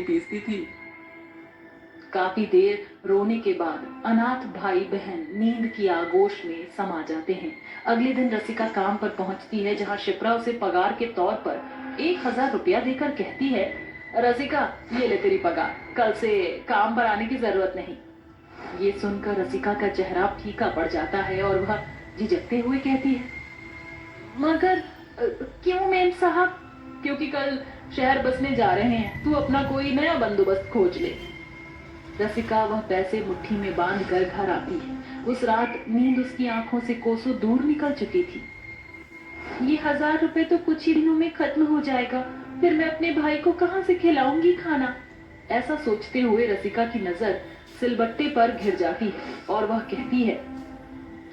पीसती थी। काफी देर रोने के बाद अनाथ भाई बहन नींद की आगोश में समा जाते हैं। अगले दिन रसिका काम पर पहुंचती है, जहां शिप्रा उसे पगार के तौर पर 1000 रुपया देकर कहती है, रसिका ये ले तेरी पगार, कल से काम पर आने की जरूरत नहीं। ये सुनकर रसिका का चेहरा फीका पड़ जाता है और वह झिझकते हुए कहती है, मगर क्यों मेम साहब? क्योंकि कल शहर बसने जा रहे हैं, तू अपना कोई नया बंदोबस्त खोज ले। रसिका वह पैसे मुट्ठी में बांध कर घर आती है। उस रात नींद उसकी आंखों से कोसों दूर निकल चुकी थी। ये 1000 रुपए तो कुछ ही दिनों में खत्म हो जाएगा, फिर मैं अपने भाई को कहां से खिलाऊंगी खाना? ऐसा सोचते हुए रसिका की नजर सिलबट्टे पर घिर जाती है और वह कहती है,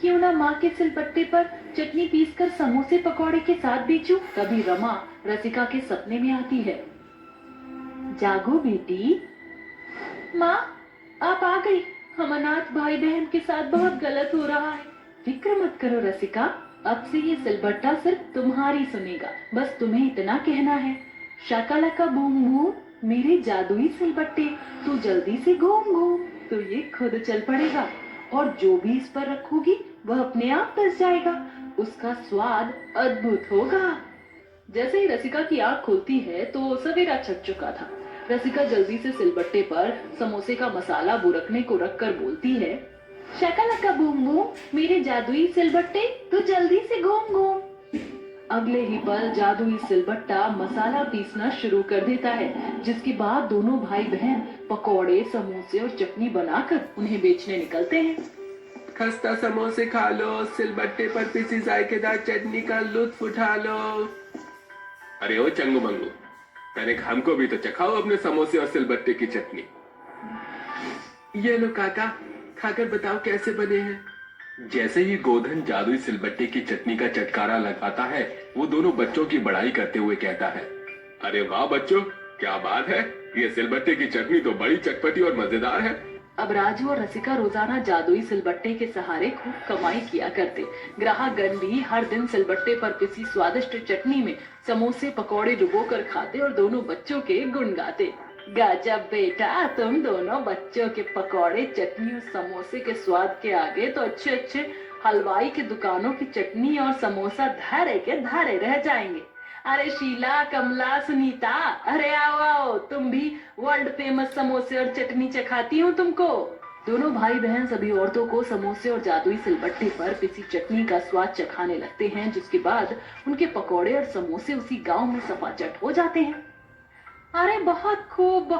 क्यों ना माँ के सिलबट्टे पर चटनी पीसकर समोसे पकौड़े के साथ बेचूं? तभी रमा रसिका के सपने में आती है। जागो बेटी। माँ आप आ गई। हम अनाथ भाई बहन के साथ बहुत गलत हो रहा है। फिक्र मत करो रसिका, अब से ये सिलबट्टा सिर्फ तुम्हारी सुनेगा। बस तुम्हें इतना कहना है, शाकालाका बूम बूम मेरे जादुई सिलबट्टे, तू जल्दी से घूम घूम। तो ये खुद चल पड़ेगा और जो भी इस पर रखोगी वह अपने आप बस जाएगा। उसका स्वाद अद्भुत होगा। जैसे ही रसिका की आंख खुलती है तो सवेरा छट चुका था। रसिका जल्दी से सिलबट्टे पर समोसे का मसाला बुरकने को रखकर बोलती है, शाकालाका बूम बूम मेरे जादुई सिलबट्टे, तू जल्दी से घूम घूम। अगले ही पल जादुई सिलबट्टा मसाला पीसना शुरू कर देता है, जिसके बाद दोनों भाई बहन पकौड़े, समोसे और चटनी बनाकर उन्हें बेचने निकलते हैं। खस्ता समोसे खा लो, सिलबट्टे पर पिसी जायकेदार चटनी का लुत्फ उठा लो। अरे ओ चंगू मंगू, पहले हमको भी तो चखाओ अपने समोसे और सिलबट्टे की चटनी। ये लो काका, खाकर बताओ कैसे बने हैं। जैसे ही गोधन जादुई सिलबट्टे की चटनी का चटकारा लगाता है, वो दोनों बच्चों की बड़ाई करते हुए कहता है, अरे वाह बच्चों, क्या बात है, ये सिलबट्टे की चटनी तो बड़ी चटपटी और मजेदार है। अब राजू और रसिका रोजाना जादुई सिलबट्टे के सहारे खूब कमाई किया करते। ग्राहकगण भी हर दिन सिलबट्टे पर पिसी स्वादिष्ट चटनी में समोसे पकौड़े डुबोकर खाते और दोनों बच्चों के गुण गाते। गजब बेटा, तुम दोनों बच्चों के पकौड़े, चटनी और समोसे के स्वाद के आगे तो अच्छे अच्छे हलवाई की दुकानों की चटनी और समोसा धरे के धरे रह जाएंगे। अरे शीला, कमला, सुनीता, अरे आओ आओ, तुम भी वर्ल्ड फेमस समोसे और चटनी चखाती हूँ तुमको। दोनों भाई बहन सभी औरतों को समोसे और जादुई सिलबट्टे पर पिसी चटनी का स्वाद चखाने लगते हैं, जिसके बाद उनके पकौड़े और समोसे उसी गांव में सपाचट हो जाते हैं। अरे बहुत खूब,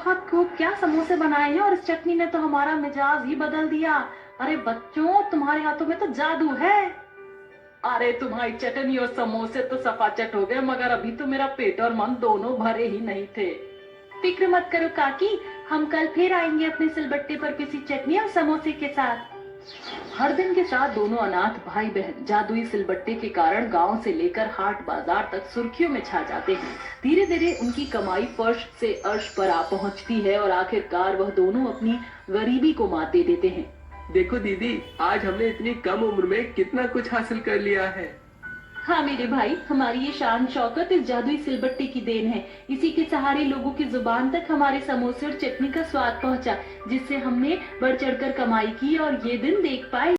क्या समोसे बनाए हैं, और इस चटनी ने तो हमारा मिजाज ही बदल दिया। अरे बच्चों, तुम्हारे हाथों में तो जादू है। अरे तुम्हारी चटनी और समोसे तो सफाचट हो गए, मगर अभी तो मेरा पेट और मन दोनों भरे ही नहीं थे। फिक्र मत करो काकी, हम कल फिर आएंगे अपने सिलबट्टे पर पिसी चटनी और समोसे के साथ। हर दिन के साथ दोनों अनाथ भाई बहन जादुई सिलबट्टे के कारण गांव से लेकर हाट बाजार तक सुर्खियों में छा जाते हैं। धीरे धीरे उनकी कमाई फर्श से अर्श पर आ पहुंचती है और आखिरकार वह दोनों अपनी गरीबी को मात दे देते हैं। देखो दीदी, आज हमने इतनी कम उम्र में कितना कुछ हासिल कर लिया है। हाँ मेरे भाई, हमारी ये शान शौकत इस जादुई सिलबट्टे की देन है। इसी के सहारे लोगों की जुबान तक हमारे समोसे और चटनी का स्वाद पहुंचा, जिससे हमने बढ़ चढ़कर कमाई की और ये दिन देख पाए।